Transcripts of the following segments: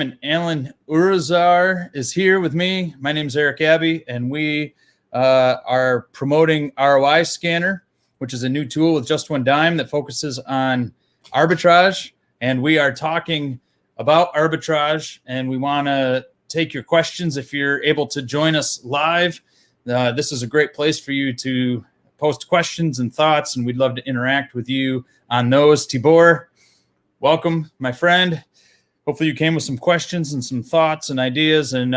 and Alan Urazar is here with me. My name is Eric Abbey, and we are promoting ROI Scanner, which is a new tool with just one dime that focuses on arbitrage. And we are talking about arbitrage, and we want to take your questions if you're able to join us live. This is a great place for you to post questions and thoughts, and we'd love to interact with you on those. Tibor, welcome, my friend. Hopefully you came with some questions and some thoughts and ideas. And,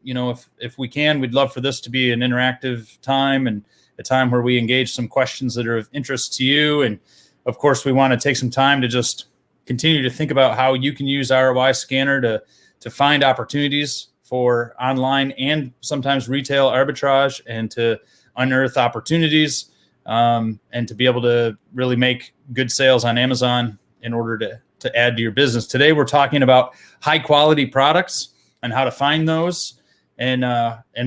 if we can, we'd love for this to be an interactive time and a time where we engage some questions that are of interest to you. And of course, we want to take some time to just continue to think about how you can use ROI Scanner to find opportunities for online and sometimes retail arbitrage, and to unearth opportunities, and to be able to really make good sales on Amazon in order to add to your business. Today, we're talking about high quality products and how to find those. And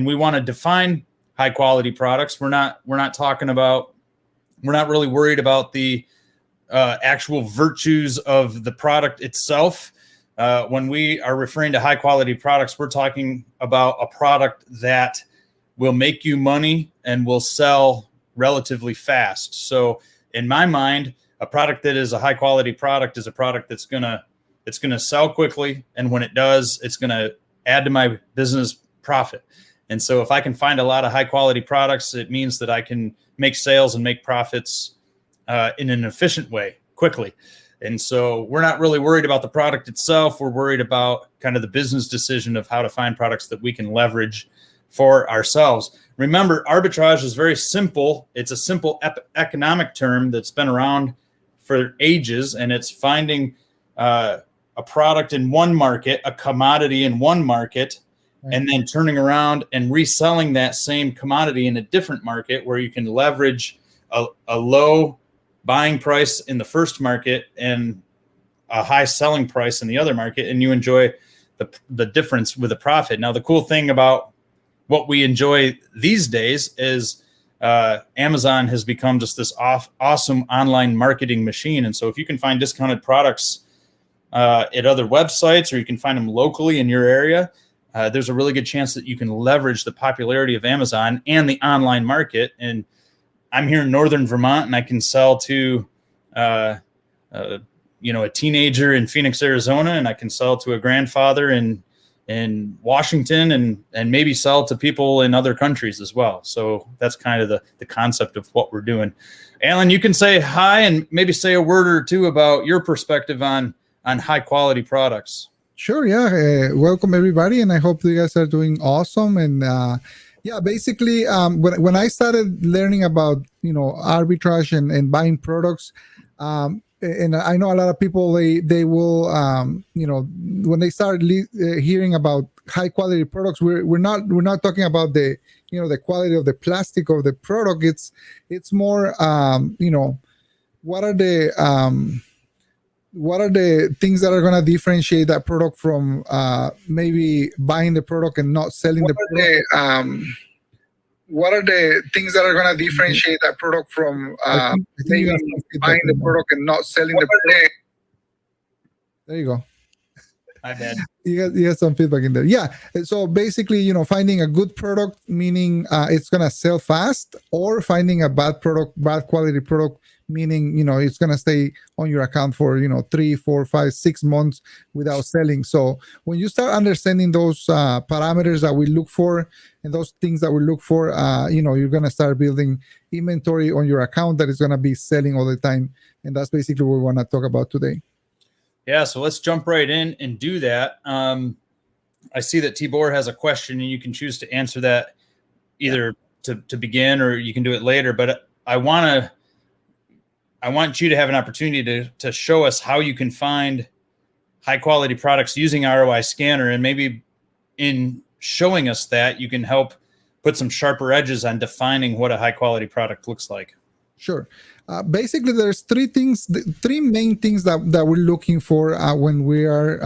we want to define high quality products. We're not really worried about the actual virtues of the product itself. When we are referring to high quality products, we're talking about a product that will make you money and will sell relatively fast. So in my mind, a product that is a high quality product is a product that's gonna sell quickly, and when it does, it's gonna add to my business profit. And so if I can find a lot of high quality products, it means that I can make sales and make profits in an efficient way quickly. And so we're not really worried about the product itself. We're worried about kind of the business decision of how to find products that we can leverage for ourselves. Remember, arbitrage is very simple. It's a simple economic term that's been around for ages, and it's finding a product in one market, a commodity in one market, and then turning around and reselling that same commodity in a different market where you can leverage a low buying price in the first market and a high selling price in the other market, and you enjoy the difference with a profit. Now, the cool thing about what we enjoy these days is Amazon has become just this awesome online marketing machine. And so if you can find discounted products at other websites, or you can find them locally in your area, there's a really good chance that you can leverage the popularity of Amazon and the online market. And I'm here in Northern Vermont, and I can sell to, a teenager in Phoenix, Arizona, and I can sell to a grandfather in Washington, and maybe sell to people in other countries as well. So that's kind of the concept of what we're doing. Alan, you can say hi and maybe say a word or two about your perspective on high quality products. Sure. Yeah. Welcome everybody. And I hope you guys are doing awesome. And basically, when I started learning about, arbitrage and buying products, and I know a lot of people, they will, when they start hearing about high quality products, we're not talking about the quality of the plastic of the product. It's more, what are the things that are going to differentiate that product from maybe buying the product and not selling the product? What are the things that are going to differentiate that product from maybe buying the product and not selling the product? There you go. My bad. You got some feedback in there. Yeah. So basically, finding a good product, meaning it's going to sell fast, or finding a bad quality product, meaning, it's going to stay on your account for, 3, 4, 5, 6 months without selling. So when you start understanding those parameters that we look for and those things that we look for, you're going to start building inventory on your account that is going to be selling all the time. And that's basically what we want to talk about today. Yeah. So let's jump right in and do that. I see that Tibor has a question, and you can choose to answer that either to begin, or you can do it later. But I want you to have an opportunity to show us how you can find high quality products using ROI Scanner. And maybe in showing us that, you can help put some sharper edges on defining what a high quality product looks like. Sure. Basically, there's three main things that we're looking for when we are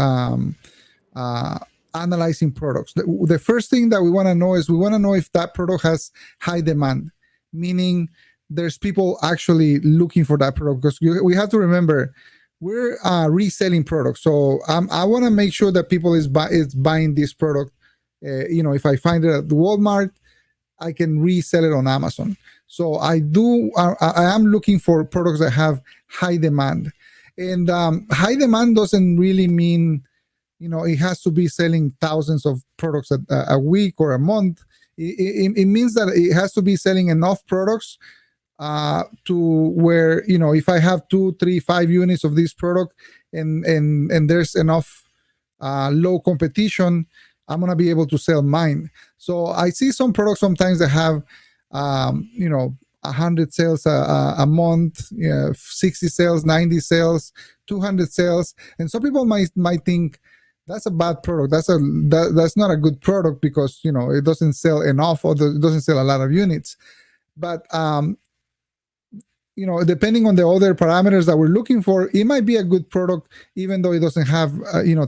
analyzing products. The first thing that we want to know is if that product has high demand, meaning there's people actually looking for that product. Because we have to remember, we're reselling products. So I want to make sure that people is buying this product. If I find it at the Walmart, I can resell it on Amazon. So I am looking for products that have high demand. And high demand doesn't really mean, it has to be selling thousands of products a week or a month. It means that it has to be selling enough products to where, if I have 2, 3, 5 units of this product and there's enough low competition, I'm going to be able to sell mine. So I see some products sometimes that have, 100 sales a month, 60 sales, 90 sales, 200 sales. And some people might think that's a bad product. That's not a good product because, it doesn't sell enough or it doesn't sell a lot of units. But, depending on the other parameters that we're looking for, it might be a good product, even though it doesn't have,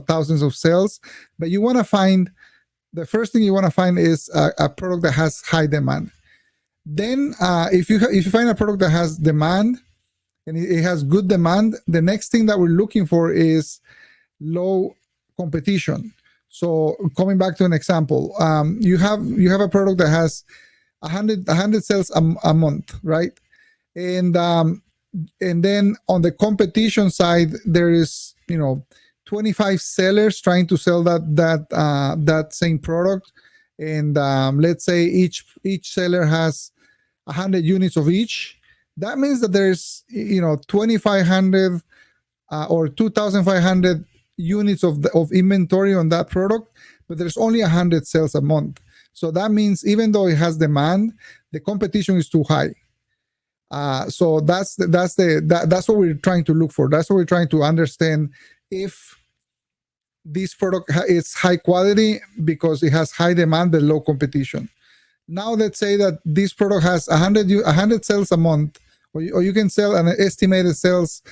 thousands of sales. But the first thing you want to find is a product that has high demand. Then, if you find a product that has demand and it has good demand, the next thing that we're looking for is low competition. So, coming back to an example, you have a product that has 100 sales a month, right? And then on the competition side, there is 25 sellers trying to sell that same product, and let's say each seller has 100 units of each. That means that there's 2,500 or 2,500 units of inventory on that product, but there's only 100 sales a month. So that means even though it has demand, the competition is too high. So that's what we're trying to look for. That's what we're trying to understand, if this product is high quality because it has high demand but low competition. Now let's say that this product has 100 sales a month, or you can sell an estimated sales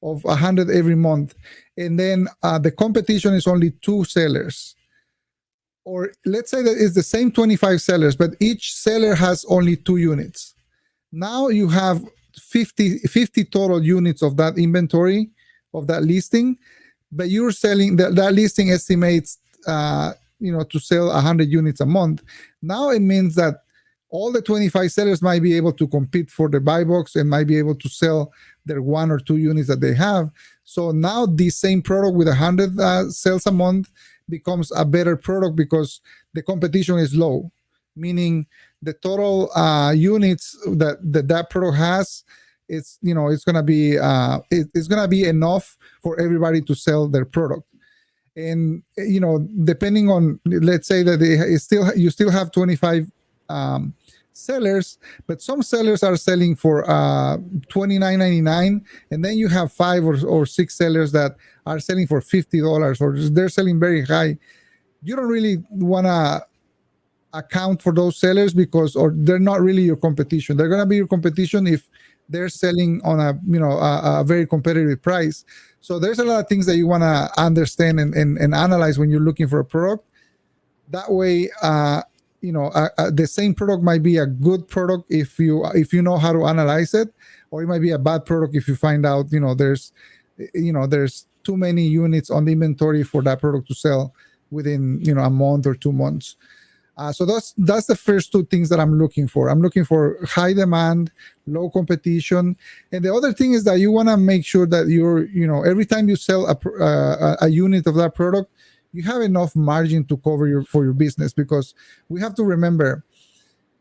of 100 every month, and then the competition is only 2 sellers. Or let's say that it's the same 25 sellers, but each seller has only 2 units. Now you have 50 total units of that inventory, of that listing, but you're selling that listing estimates to sell 100 units a month. Now it means that all the 25 sellers might be able to compete for the buy box and might be able to sell their 1 or 2 units that they have. So now the same product with 100 sales a month becomes a better product because the competition is low, meaning the total units that product has, it's gonna be enough for everybody to sell their product. And depending on, let's say that you still have 25 sellers, but some sellers are selling for $29.99, and then you have 5 or 6 sellers that are selling for $50, or they're selling very high. You don't really want to account for those sellers or they're not really your competition. They're going to be your competition if they're selling on a very competitive price. So there's a lot of things that you want to understand and analyze when you're looking for a product. That way, the same product might be a good product if you know how to analyze it, or it might be a bad product if you find out there's too many units on the inventory for that product to sell within a month or 2 months. So that's the first 2 things that I'm looking for. I'm looking for high demand, low competition, and the other thing is that you want to make sure that every time you sell a unit of that product, you have enough margin to cover for your business, because we have to remember,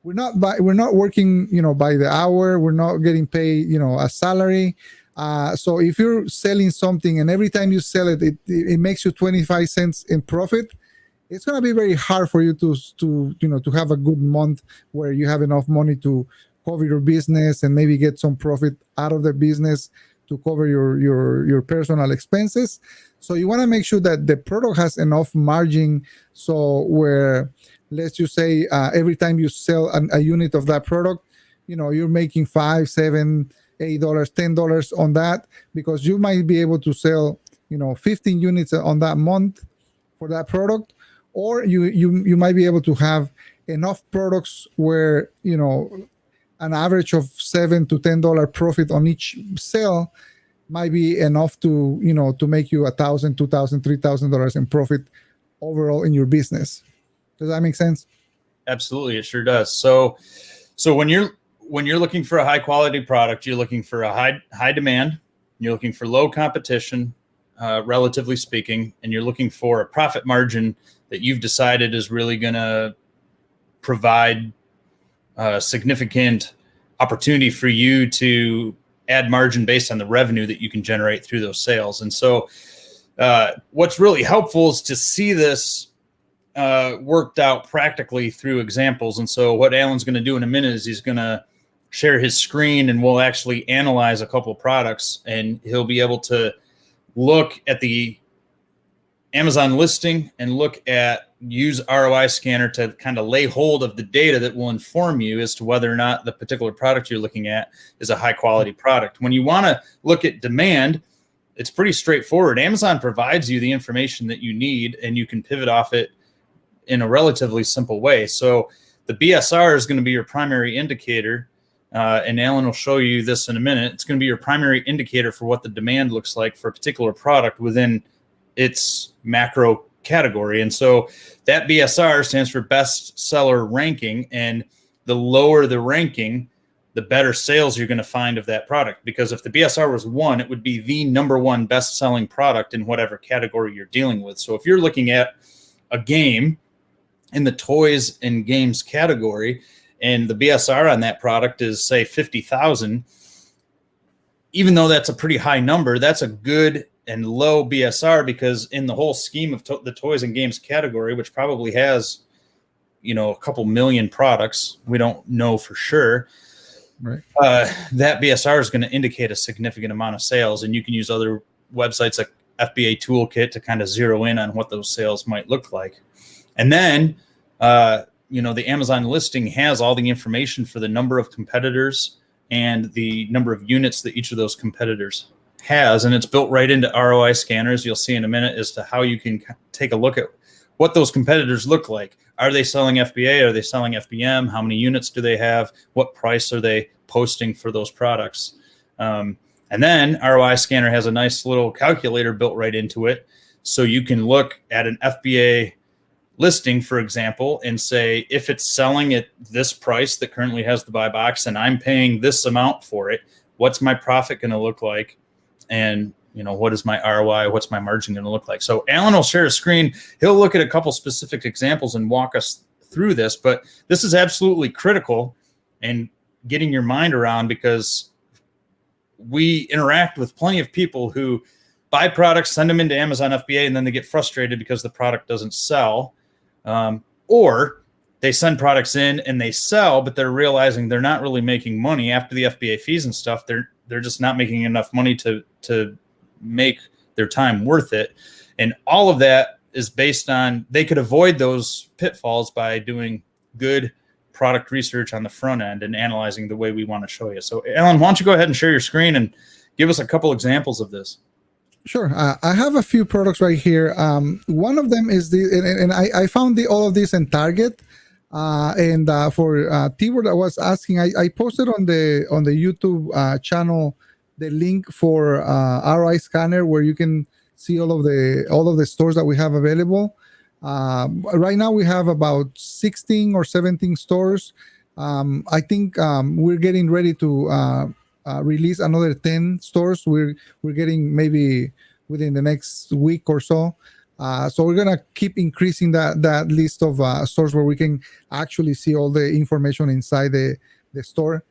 we're not working by the hour. We're not getting paid a salary. So if you're selling something and every time you sell it, it makes you 25 cents in profit, it's going to be very hard for you to have a good month where you have enough money to cover your business and maybe get some profit out of the business to cover your personal expenses. So you want to make sure that the product has enough margin. So where, let's just say, every time you sell a unit of that product, you're making $5, $7, $8, $10 on that, because you might be able to sell 15 units on that month for that product. Or you might be able to have enough products where an average of $7 to $10 profit on each sale might be enough to, to make you $1,000, $2,000, $3,000 in profit overall in your business. Does that make sense? Absolutely, it sure does. So when you're looking for a high quality product, you're looking for a high demand, you're looking for low competition, relatively speaking, and you're looking for a profit margin that you've decided is really going to provide a significant opportunity for you to add margin based on the revenue that you can generate through those sales. And so what's really helpful is to see this worked out practically through examples. And so what Alan's going to do in a minute is he's going to share his screen, and we'll actually analyze a couple of products, and he'll be able to look at the Amazon listing and use ROI Scanner to kind of lay hold of the data that will inform you as to whether or not the particular product you're looking at is a high quality product. When you want to look at demand, it's pretty straightforward. Amazon provides you the information that you need, and you can pivot off it in a relatively simple way. So the BSR is going to be your primary indicator. And Alan will show you this in a minute. It's going to be your primary indicator for what the demand looks like for a particular product within its macro category. And so that BSR stands for best seller ranking. And the lower the ranking, the better sales you're going to find of that product. Because if the BSR was 1, it would be the number 1 best selling product in whatever category you're dealing with. So if you're looking at a game in the toys and games category, and the BSR on that product is, say, 50,000, even though that's a pretty high number, that's a good and low BSR, because in the whole scheme of the toys and games category, which probably has, a couple million products, we don't know for sure, right? That BSR is going to indicate a significant amount of sales, and you can use other websites like FBA Toolkit to kind of zero in on what those sales might look like. And then, the Amazon listing has all the information for the number of competitors and the number of units that each of those competitors has. And it's built right into ROI scanners. You'll see in a minute as to how you can take a look at what those competitors look like. Are they selling FBA? Are they selling FBM? How many units do they have? What price are they posting for those products? And then ROI Scanner has a nice little calculator built right into it. So you can look at an FBA listing, for example, and say, if it's selling at this price that currently has the buy box and I'm paying this amount for it, what's my profit going to look like? And, what is my ROI? What's my margin going to look like? So Alan will share a screen. He'll look at a couple specific examples and walk us through this, but this is absolutely critical in getting your mind around, because we interact with plenty of people who buy products, send them into Amazon FBA, and then they get frustrated because the product doesn't sell. Or they send products in and they sell, but they're realizing they're not really making money after the FBA fees and stuff. They're just not making enough money to make their time worth it. And all of that is based on, they could avoid those pitfalls by doing good product research on the front end and analyzing the way we want to show you. So Alan, why don't you go ahead and share your screen and give us a couple examples of this? Sure. I have a few products right here. One of them is I found all of this in Target. And for T-Word, I was asking, I posted on the YouTube channel the link for ROI Scanner, where you can see all of the stores that we have available. Right now we have about 16 or 17 stores. I think we're getting ready to release another 10 stores. We're getting maybe within the next week or so. So we're gonna keep increasing that list of stores where we can actually see all the information inside the store.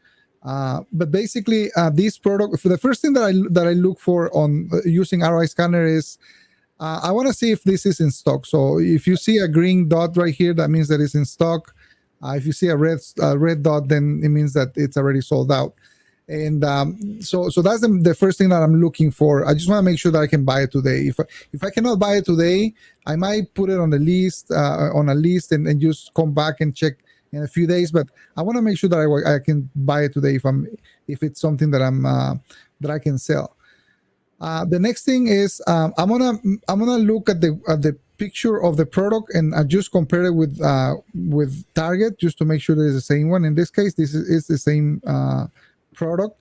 But basically, this product, for the first thing that I look for on using ROI Scanner is I want to see if this is in stock. So if you see a green dot right here, that means that it's in stock. If you see a red dot, then it means that it's already sold out. And so that's the first thing that I'm looking for. I just want to make sure that I can buy it today. If I cannot buy it today, I might put it on the list and just come back and check in a few days. But I want to make sure that I can buy it today if it's something that I can sell. The next thing is I'm gonna look at the picture of the product and I just compare it with Target just to make sure that it's the same one. In this case, this is the same product.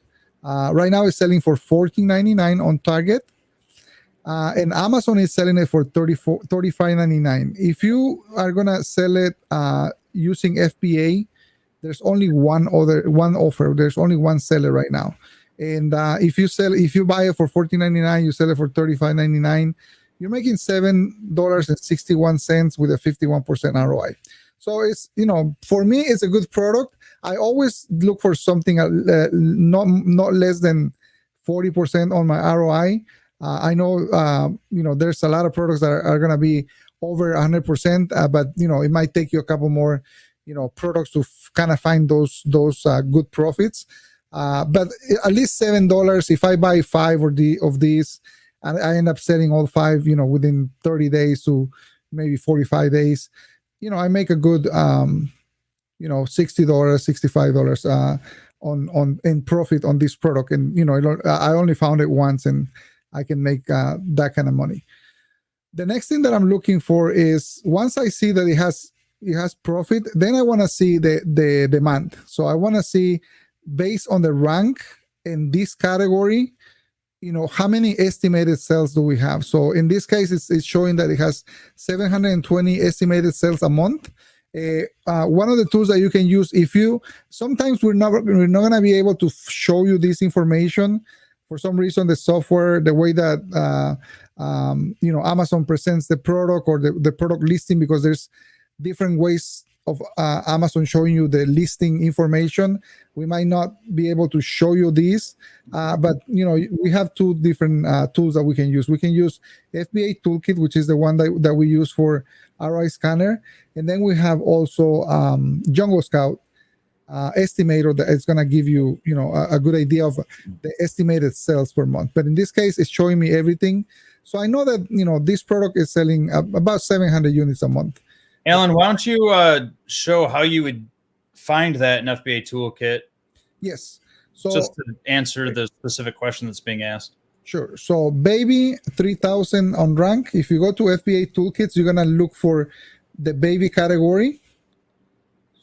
Right now it's selling for $14.99 on Target. And Amazon is selling it for $35.99. If you are gonna sell it using FBA, there's only one offer. There's only one seller right now. And if you buy it for $14.99, you sell it for $35.99, you're making $7.61 with a 51% ROI. So it's, for me, it's a good product. I always look for something not less than 40% on my ROI. I know, there's a lot of products that are going to be over 100%, but it might take you a couple more, products to kind of find those good profits. But at least $7. If I buy 5 of these, and I end up selling all 5, within 30 days to maybe 45 days, I make a good, $60, $65 on in profit on this product. And I only found it once, and I can make that kind of money. The next thing that I'm looking for is, once I see that it has profit, then I want to see the demand. So I want to see, based on the rank in this category, how many estimated sales do we have? So in this case, it's showing that it has 720 estimated sales a month. One of the tools that you can use, sometimes we're not going to be able to show you this information. For some reason, the software, the way that Amazon presents the product, or the product listing, because there's different ways of Amazon showing you the listing information, we might not be able to show you this, but we have 2 different tools that we can use. We can use FBA Toolkit, which is the one that we use for ROI Scanner, and then we have also Jungle Scout estimator that is going to give you a good idea of the estimated sales per month. But in this case, it's showing me everything, so I know that this product is selling about 700 units a month. Alan, why don't you show how you would find that in FBA Toolkit? Yes. So just to answer the specific question that's being asked. Sure. So baby 3000 on rank. If you go to FBA Toolkits, you're going to look for the baby category.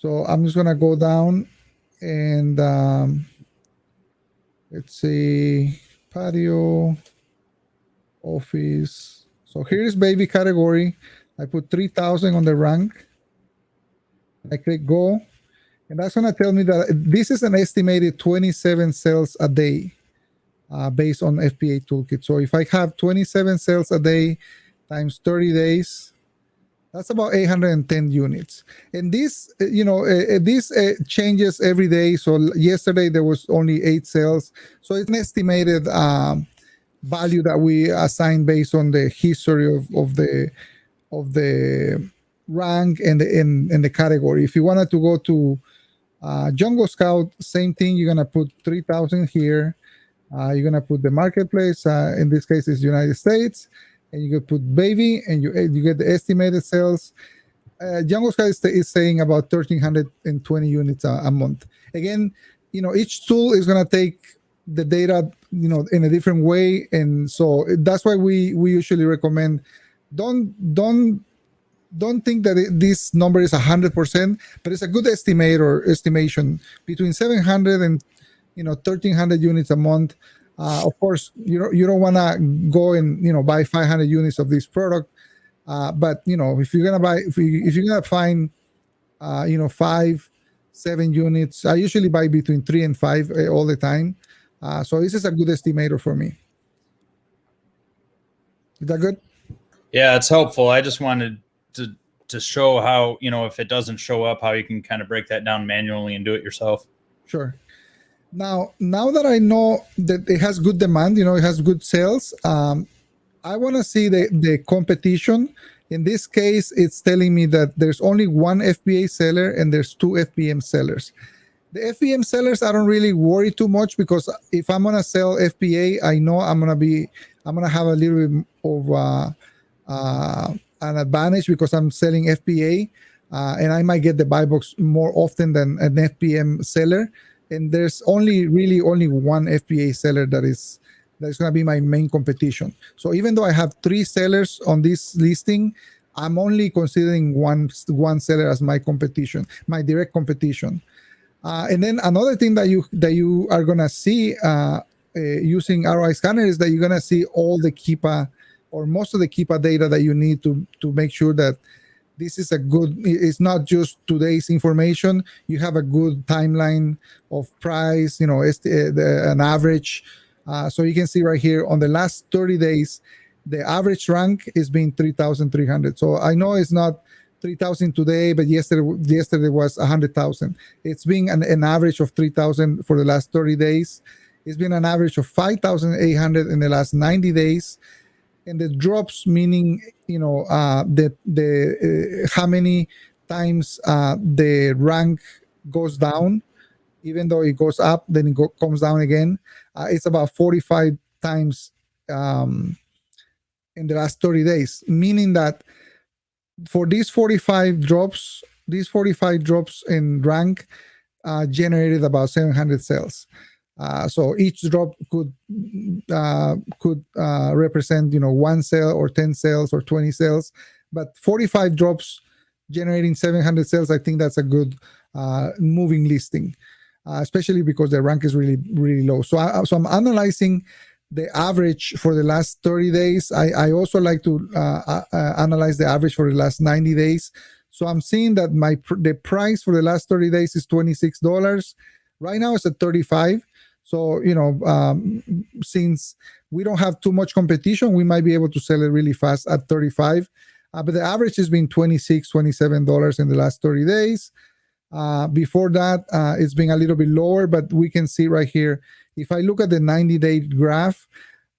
So I'm just going to go down and let's see, patio, office. So here's baby category. I put 3000 on the rank. I click go, and that's going to tell me that this is an estimated 27 sales a day based on FBA Toolkit. So if I have 27 sales a day times 30 days, that's about 810 units. And this, this changes every day. So yesterday there was only 8 sales. So it's an estimated value that we assign based on the history of the rank and the category. If you wanted to go to Jungle Scout, same thing. You're gonna put 3000 here. You're gonna put the marketplace. In this case, it's United States, and you could put baby, and you get the estimated sales. Jungle Scout is saying about 1320 units a month. Again, each tool is gonna take the data, in a different way, and so that's why we usually recommend. Don't think that this number is 100%, but it's a good estimation between 700 and 1300 units a month. Of course, you don't want to go and buy 500 units of this product, but if you're gonna find 5-7 units, I usually buy between 3 and 5 all the time. So this is a good estimator for me. Is that good? Yeah, it's helpful. I just wanted to show how, if it doesn't show up, how you can kind of break that down manually and do it yourself. Sure. Now that I know that it has good demand, it has good sales, I want to see the competition. In this case, it's telling me that there's only one FBA seller and there's 2 FBM sellers. The FBM sellers, I don't really worry too much, because if I'm gonna sell FBA, I know I'm gonna have a little bit of an advantage, because I'm selling FBA, and I might get the buy box more often than an FBM seller. And there's only one FBA seller that's going to be my main competition. So even though I have 3 sellers on this listing, I'm only considering one seller as my competition, my direct competition. And then another thing that you are gonna see using ROI Scanner is that you're gonna see all the Keepa or most of the Keepa data that you need to make sure that this is a good. It's not just today's information. You have a good timeline of price. You know, an average. So you can see right here on the last 30 days, the average rank is being 3,300. So I know it's not 3,000 today, but yesterday was 100,000. It's been an average of 3,000 for the last 30 days. It's been an average of 5,800 in the last 90 days. And the drops, meaning, you know, how many times the rank goes down, even though it goes up, then it comes down again. It's about 45 times in the last 30 days, meaning that for these 45 drops in rank generated about 700 sales. So each drop could represent, you know, 1 sale or 10 sales or 20 sales, but 45 drops generating 700 sales. I think that's a good moving listing, especially because the rank is really, really low. So I'm analyzing the average for the last 30 days. I also like to analyze the average for the last 90 days. So I'm seeing that the price for the last 30 days is $26. Right now it's at 35. So, you know, since we don't have too much competition, we might be able to sell it really fast at 35. But the average has been $26, $27 in the last 30 days. Before that, it's been a little bit lower, but we can see right here, if I look at the 90-day graph,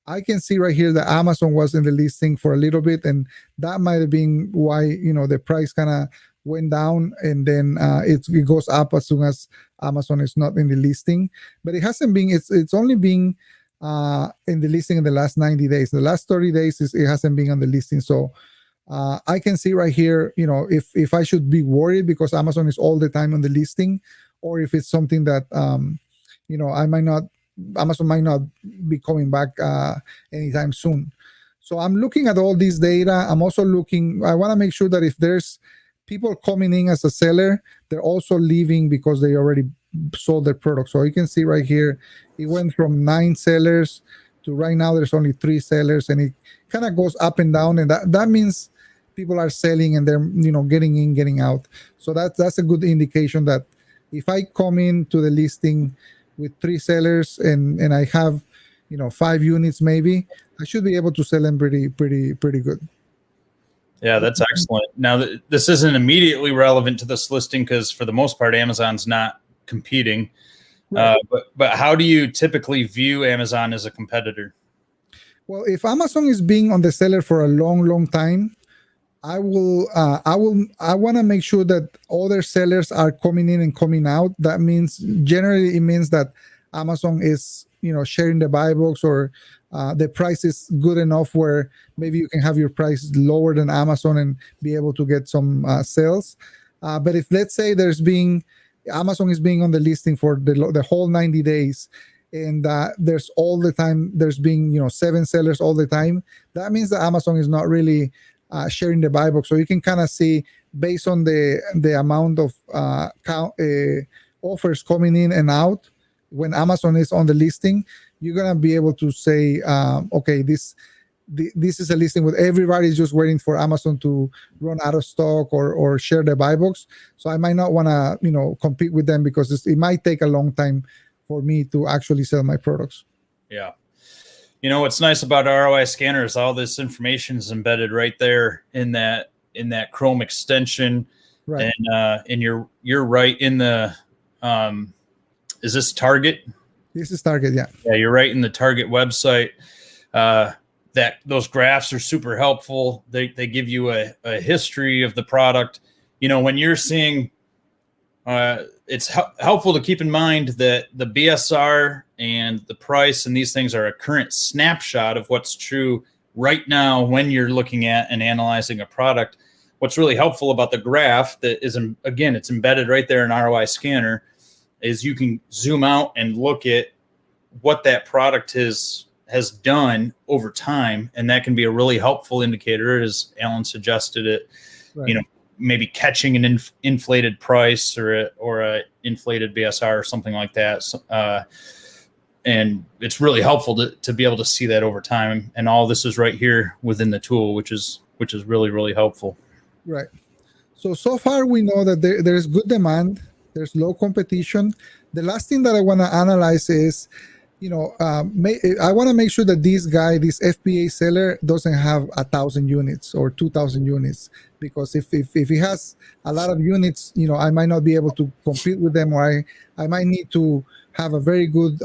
I can see right here that Amazon was in the listing for a little bit, and that might have been why, you know, the price kind of went down, and then it goes up as soon as Amazon is not in the listing. But it hasn't been. It's only been in the listing in the last 90 days. The last 30 days it hasn't been on the listing. So I can see right here, you know, if I should be worried because Amazon is all the time on the listing, or if it's something that you know, Amazon might not be coming back anytime soon. So I'm looking at all this data. I'm also looking. I want to make sure that if there's people coming in as a seller, they're also leaving because they already sold their product. So you can see right here, it went from 9 sellers to right now there's only 3 sellers, and it kind of goes up and down, and that means people are selling and they're, you know, getting in, getting out. So that's a good indication that if I come into the listing with 3 sellers and I have, you know, 5 units maybe, I should be able to sell them pretty good. Yeah, that's excellent. Now, this isn't immediately relevant to this listing because for the most part, Amazon's not competing. Right. But how do you typically view Amazon as a competitor? Well, if Amazon is being on the seller for a long time, I want to make sure that other sellers are coming in and coming out. That means generally it means that Amazon is, you know, sharing the buy box, or the price is good enough where maybe you can have your price lower than Amazon and be able to get some sales. But if, let's say, Amazon is being on the listing for the whole 90 days, and there's being, you know, 7 sellers all the time, that means that Amazon is not really sharing the buy box. So you can kind of see based on the amount of offers coming in and out when Amazon is on the listing, you're gonna be able to say, okay, this is a listing with everybody's just waiting for Amazon to run out of stock or share the buy box. So I might not want to, you know, compete with them because it might take a long time for me to actually sell my products. Yeah. You know, what's nice about ROI Scanner is all this information is embedded right there in that Chrome extension. Right. And you're right in the, is this Target? This is Target, yeah. Yeah, you're right in the Target website. That those graphs are super helpful. They give you a history of the product. You know, when you're seeing, it's helpful to keep in mind that the BSR and the price and these things are a current snapshot of what's true right now when you're looking at and analyzing a product. What's really helpful about the graph that is, again, it's embedded right there in ROI Scanner, is you can zoom out and look at what that product has done over time, and that can be a really helpful indicator, as Alan suggested it. Right. You know, maybe catching an inflated price or inflated BSR or something like that. So, and it's really helpful to be able to see that over time. And all this is right here within the tool, which is really, really helpful. Right. So far we know that there's good demand, there's low competition. The last thing that I want to analyze is, I want to make sure that this FBA seller doesn't have 1,000 units or 2,000 units, because if he has a lot of units, I might not be able to compete with them, or I might need to have a very good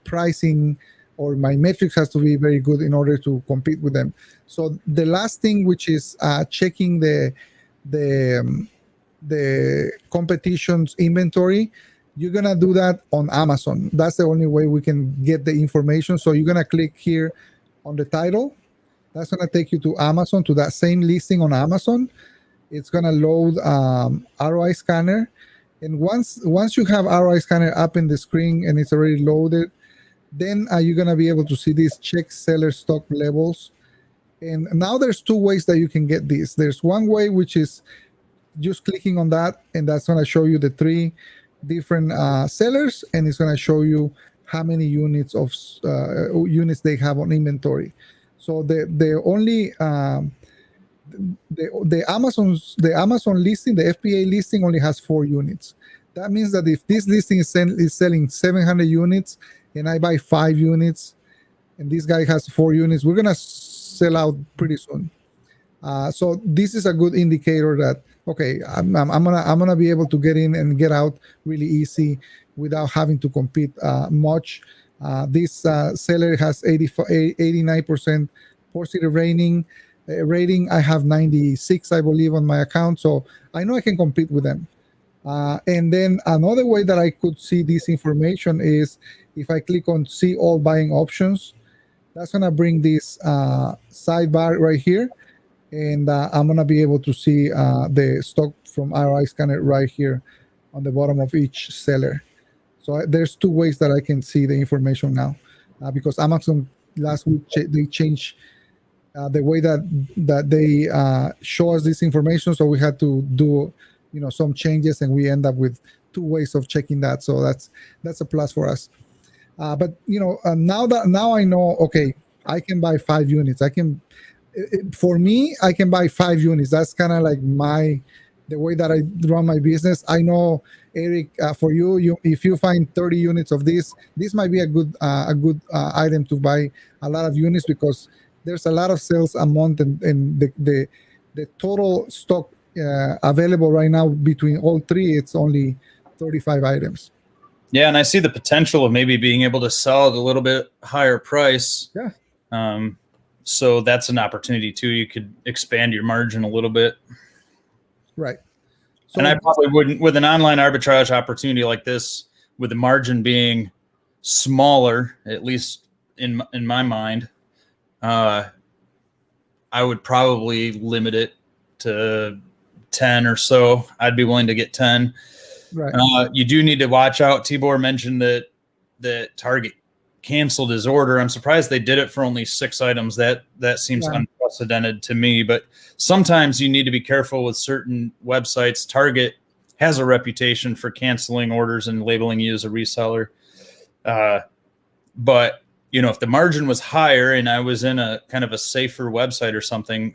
pricing, or my metrics has to be very good in order to compete with them. So the last thing, which is checking the competition's inventory, you're gonna do that on Amazon. That's the only way we can get the information. So you're gonna click here on the title. That's gonna take you to Amazon, to that same listing on Amazon. It's gonna load ROI Scanner, and once you have ROI Scanner up in the screen and it's already loaded, then you're gonna be able to see these check seller stock levels. And now there's two ways that you can get this. There's one way, which is just clicking on that, and that's going to show you the 3 different sellers, and it's going to show you how many units they have on inventory. So the only the Amazon listing, the FBA listing, only has 4 units. That means that if this listing is selling 700 units and I buy 5 units and this guy has 4 units, we're going to sell out pretty soon. So this is a good indicator that, okay, I'm gonna be able to get in and get out really easy without having to compete much. This seller has 89% positive rating. I have 96, I believe, on my account, so I know I can compete with them. And then another way that I could see this information is if I click on see all buying options. That's gonna bring this sidebar right here, and I'm gonna be able to see the stock from ROI Scanner right here on the bottom of each seller. So there's 2 ways that I can see the information now, because Amazon last week they changed the way that they show us this information, so we had to do some changes, and we end up with 2 ways of checking that. So that's a plus for us. But now I know, okay, I can buy 5 units. For me, I can buy 5 units. That's kind of like the way that I run my business. I know, Eric, for you, if you find 30 units of this might be a good item to buy a lot of units, because there's a lot of sales a month, and the total stock available right now between all 3, it's only 35 items. Yeah, and I see the potential of maybe being able to sell at a little bit higher price. Yeah. So that's an opportunity too. You could expand your margin a little bit. Right. So, and I probably wouldn't, with an online arbitrage opportunity like this, with the margin being smaller, at least in my mind, I would probably limit it to 10 or so. I'd be willing to get 10. Right. You do need to watch out. Tibor mentioned that Target canceled his order. I'm surprised they did it for only 6 items. That seems unprecedented to me. But sometimes you need to be careful with certain websites. Target has a reputation for canceling orders and labeling you as a reseller. But if the margin was higher and I was in a kind of a safer website or something,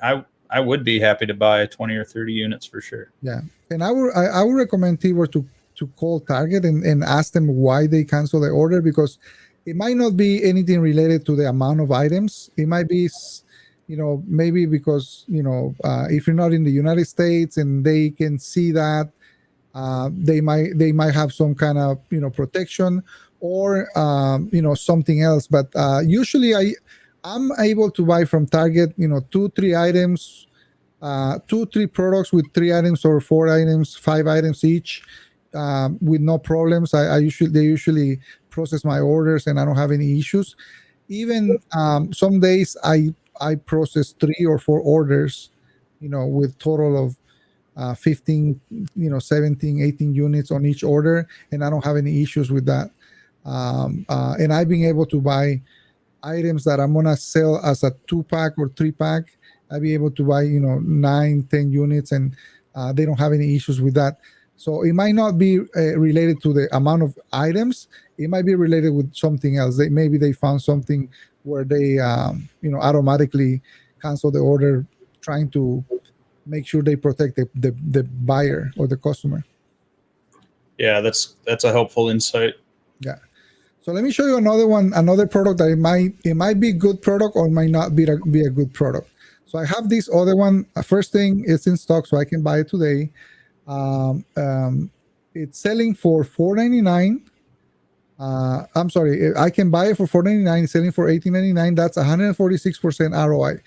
I would be happy to buy 20 or 30 units for sure. Yeah. And I would recommend Tibor to call Target and ask them why they cancel the order, because it might not be anything related to the amount of items. It might be, maybe because, if you're not in the United States and they can see that, they might have some kind of, protection, or, something else. But usually I'm able to buy from Target, 2-3 items, 2-3 products with 3 items or 4 items, 5 items each, with no problems. They usually process my orders and I don't have any issues. Even some days I process 3 or 4 orders, with total of 15, 17, 18 units on each order, and I don't have any issues with that. And I've been able to buy items that I'm gonna sell as a 2-pack or 3-pack. I'll be able to buy 9, 10 units, and they don't have any issues with that. So it might not be related to the amount of items. It might be related with something else. Maybe they found something where they automatically cancel the order, trying to make sure they protect the buyer or the customer. Yeah, that's a helpful insight. Yeah. So let me show you another product that it might be a good product or might not be a good product. So I have this other one. First thing, it's in stock, so I can buy it today. It's selling for $4.99. I'm sorry, I can buy it for $4.99. It's selling for $18.99. That's 146% ROI.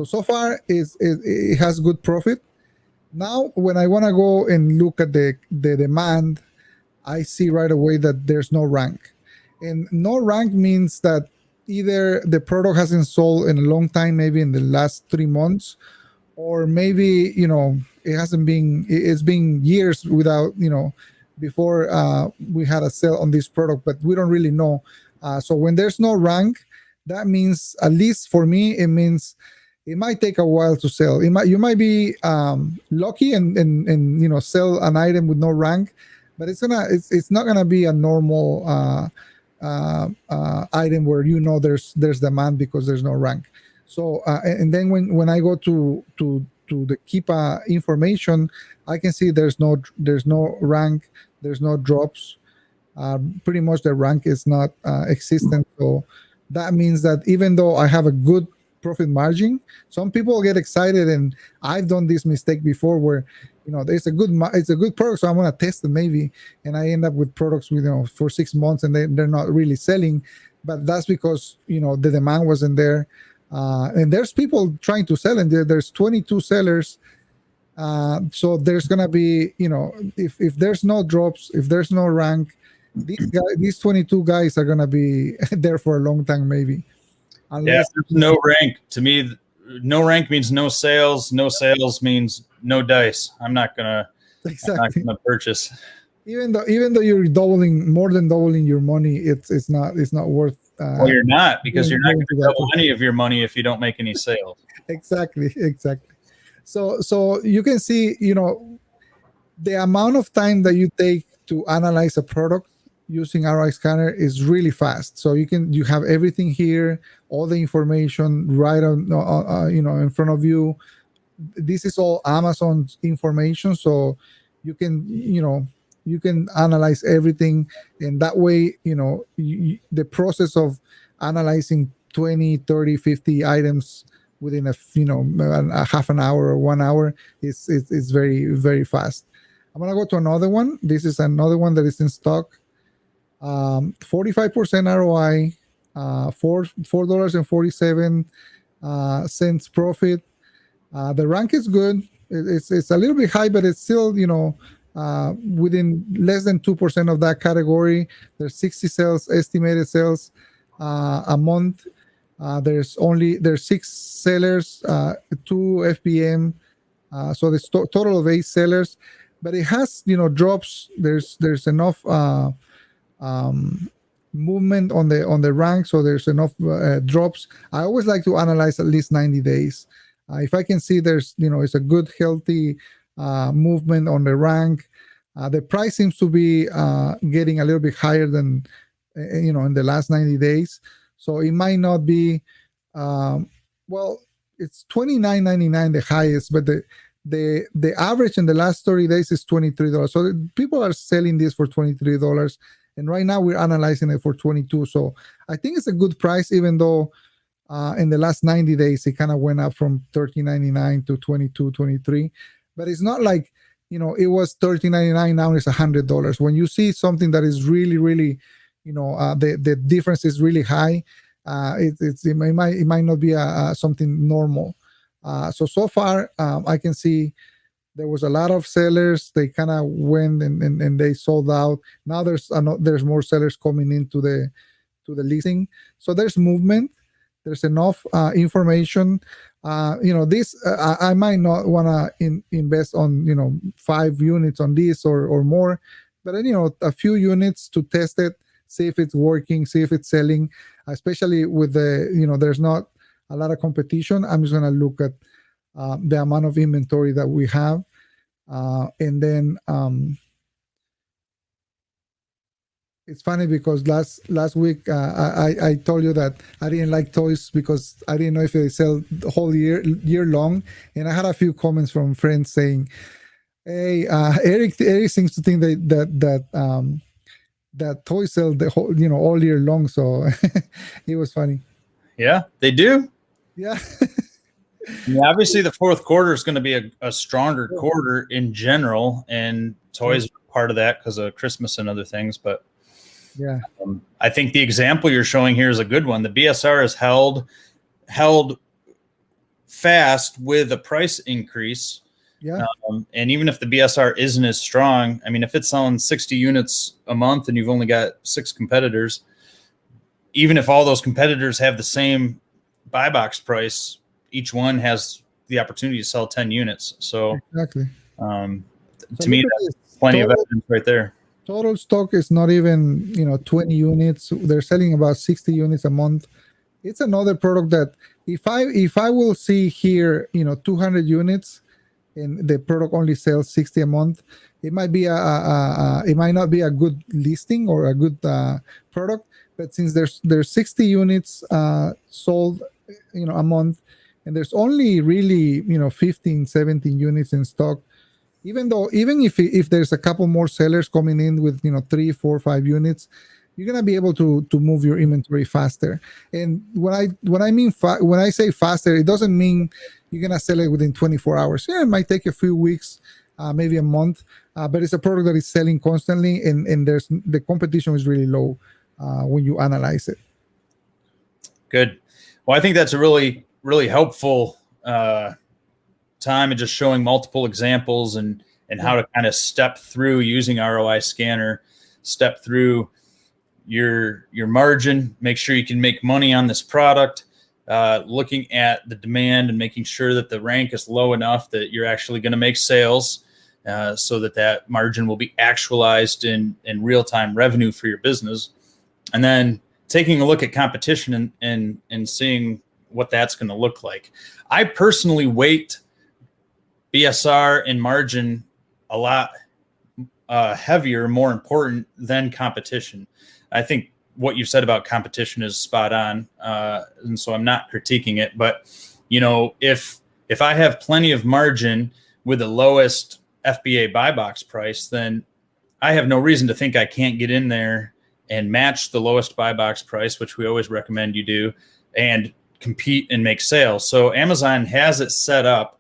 So far, it has good profit. Now, when I want to go and look at the demand, I see right away that there's no rank. And no rank means that either the product hasn't sold in a long time, maybe in the last 3 months, or maybe it's been years without before we had a sale on this product, but we don't really know. So when there's no rank, that means, at least for me, it means it might take a while to sell. You might be lucky and sell an item with no rank, but it's not gonna be a normal item where there's demand because there's no rank. So and then when I go to the Keepa information, I can see there's no rank, there's no drops. Pretty much the rank is not existent. So that means that even though I have a good profit margin, some people get excited, and I've done this mistake before where it's a good product, so I'm gonna test it maybe, and I end up with products for 6 months and they're not really selling. But that's because the demand wasn't there, and there's people trying to sell, and there's 22 sellers. So there's gonna be if there's no drops, if there's no rank, these 22 guys are gonna be there for a long time, maybe. Unless no rank. To me, no rank means no sales. No sales means no dice. I'm not gonna purchase. Even though you're more than doubling your money, it's not worth. Well, you're not, because you're not going to double any of your money if you don't make any sales. Exactly. So you can see, the amount of time that you take to analyze a product using ROI Scanner is really fast. So you have everything here, all the information right on in front of you. This is all Amazon's information, so you can analyze everything, and that way the process of analyzing 20, 30, 50 items within a half an hour or 1 hour is very, very fast. I'm gonna go to another one. This is another one that is in stock. 45% ROI, $4.47 profit. The rank is good. It's a little bit high, but it's still within less than 2% of that category. There's 60 sales, estimated sales a month. There's 6 sellers, 2 FBM, so there's total of 8 sellers. But it has drops. There's enough movement on the rank, so there's enough drops. I always like to analyze at least 90 days. If I can see there's it's a good healthy movement on the rank. The price seems to be getting a little bit higher than in the last 90 days. So it might not be it's $29.99 the highest, but the average in the last 30 days is $23. So people are selling this for $23. And right now we're analyzing it for 22. So I think it's a good price, even though in the last 90 days it kind of went up from $13.99 to $22, $23. But it's not like it was $13.99, now it's $100. When you see something that is really, really, the difference is really high, it might not be something normal. So far, I can see there was a lot of sellers. They kind of went and they sold out. Now there's more sellers coming into the listing. So there's movement. There's enough information. I might not want to invest on 5 units on this or more, but a few units to test it, see if it's working, see if it's selling. Especially with there's not a lot of competition. I'm just gonna look at the amount of inventory that we have, and then It's funny because last week I told you that I didn't like toys because I didn't know if they sell the whole year long, and I had a few comments from friends saying, "Hey, Eric seems to think that toys sell the whole all year long." So it was funny. Yeah, they do. Yeah. I mean, obviously, the fourth quarter is going to be a stronger quarter in general, and toys are part of that because of Christmas and other things. But yeah, I think the example you're showing here is a good one. The BSR is held fast with a price increase. Yeah. And even if the BSR isn't as strong, I mean, if it's selling 60 units a month and you've only got 6 competitors, even if all those competitors have the same buy box price, each one has the opportunity to sell 10 units. So exactly. To me, that's plenty of evidence right there. Total stock is not even 20 units. They're selling about 60 units a month. It's another product that if I will see here 200 units and the product only sells 60 a month, it might be it might not be a good listing or a good product. But since there's 60 units sold a month, and there's only really 15 17 units in stock, even if there's a couple more sellers coming in with 3 4 5 units, you're gonna be able to move your inventory faster. And when I say faster, it doesn't mean you're gonna sell it within 24 hours. Yeah, it might take a few weeks, maybe a month, but it's a product that is selling constantly, and the competition is really low when you analyze it. Good. Well, I think that's a really, really helpful time and just showing multiple examples and how to kind of step through using ROI Scanner, step through your margin, make sure you can make money on this product, looking at the demand and making sure that the rank is low enough that you're actually going to make sales, so that margin will be actualized in real-time revenue for your business. And then taking a look at competition and seeing what that's going to look like. I personally weight BSR and margin a lot heavier, more important than competition. I think what you said about competition is spot on, and so I'm not critiquing it. But if I have plenty of margin with the lowest FBA buy box price, then I have no reason to think I can't get in there and match the lowest buy box price, which we always recommend you do, and compete and make sales. So Amazon has it set up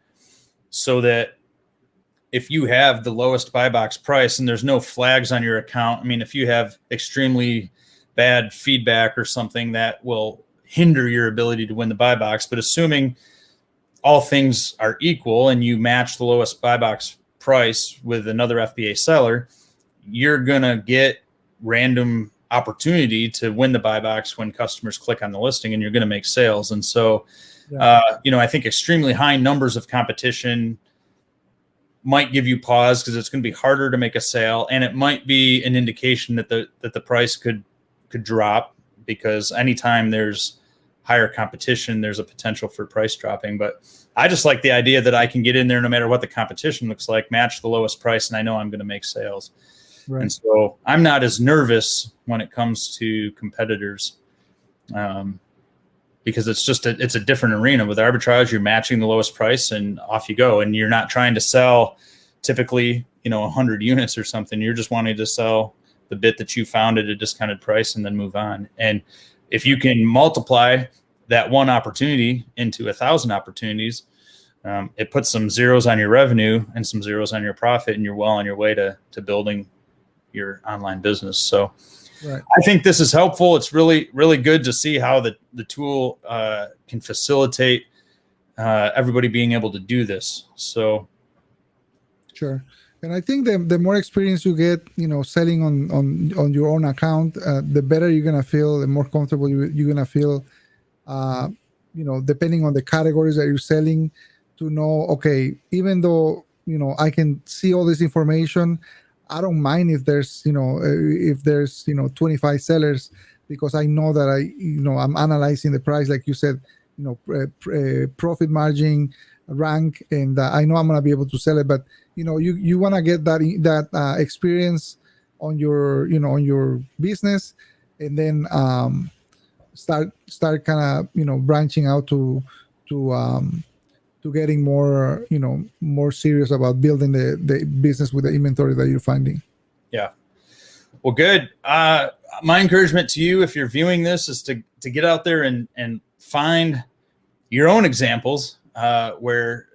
so that if you have the lowest buy box price and there's no flags on your account, I mean, if you have extremely bad feedback or something, that will hinder your ability to win the buy box. But assuming all things are equal and you match the lowest buy box price with another FBA seller, you're going to get random opportunity to win the buy box when customers click on the listing, and you're going to make sales. And so, I think extremely high numbers of competition might give you pause because it's going to be harder to make a sale, and it might be an indication that the price could drop, because anytime there's higher competition, there's a potential for price dropping. But I just like the idea that I can get in there no matter what the competition looks like, match the lowest price, and I know I'm going to make sales. Right. And so I'm not as nervous when it comes to competitors, because it's a different arena. With arbitrage, you're matching the lowest price and off you go. And you're not trying to sell typically, 100 units or something. You're just wanting to sell the bit that you found at a discounted price and then move on. And if you can multiply that one opportunity into 1,000 opportunities, it puts some zeros on your revenue and some zeros on your profit, and you're well on your way to building your online business. So right. I think this is helpful. It's really, really good to see how the tool can facilitate everybody being able to do this. So sure. And I think the more experience you get, selling on your own account, the better you're gonna feel, the more comfortable you're gonna feel. Depending on the categories that you're selling, to know, okay, even though I can see all this information, I don't mind if there's 25 sellers, because I know that I'm analyzing the price, like you said, profit margin, rank, and I know I'm gonna be able to sell it. But you want to get that experience on your on your business, and then start kind of branching out to getting more more serious about building the business with the inventory that you're finding. Yeah. Well, good. My encouragement to you, if you're viewing this, is to get out there and find your own examples where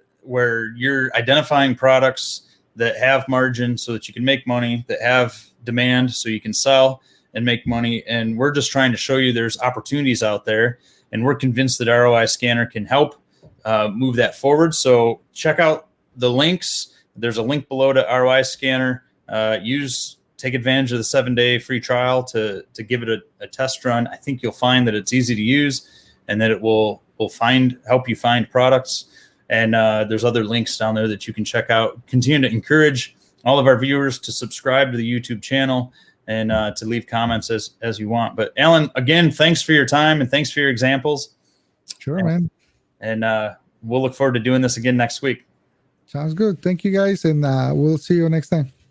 you're identifying products that have margin so that you can make money, that have demand so you can sell and make money. And we're just trying to show you there's opportunities out there, and we're convinced that ROI Scanner can help move that forward. So check out the links. There's a link below to ROI Scanner. Take advantage of the 7-day free trial to give it a test run. I think you'll find that it's easy to use and that it will help you find products. And there's other links down there that you can check out. Continue to encourage all of our viewers to subscribe to the YouTube channel and to leave comments as you want. But Alan, again, thanks for your time and thanks for your examples. Sure, man. And we'll look forward to doing this again next week. Sounds good. Thank you, guys. And we'll see you next time.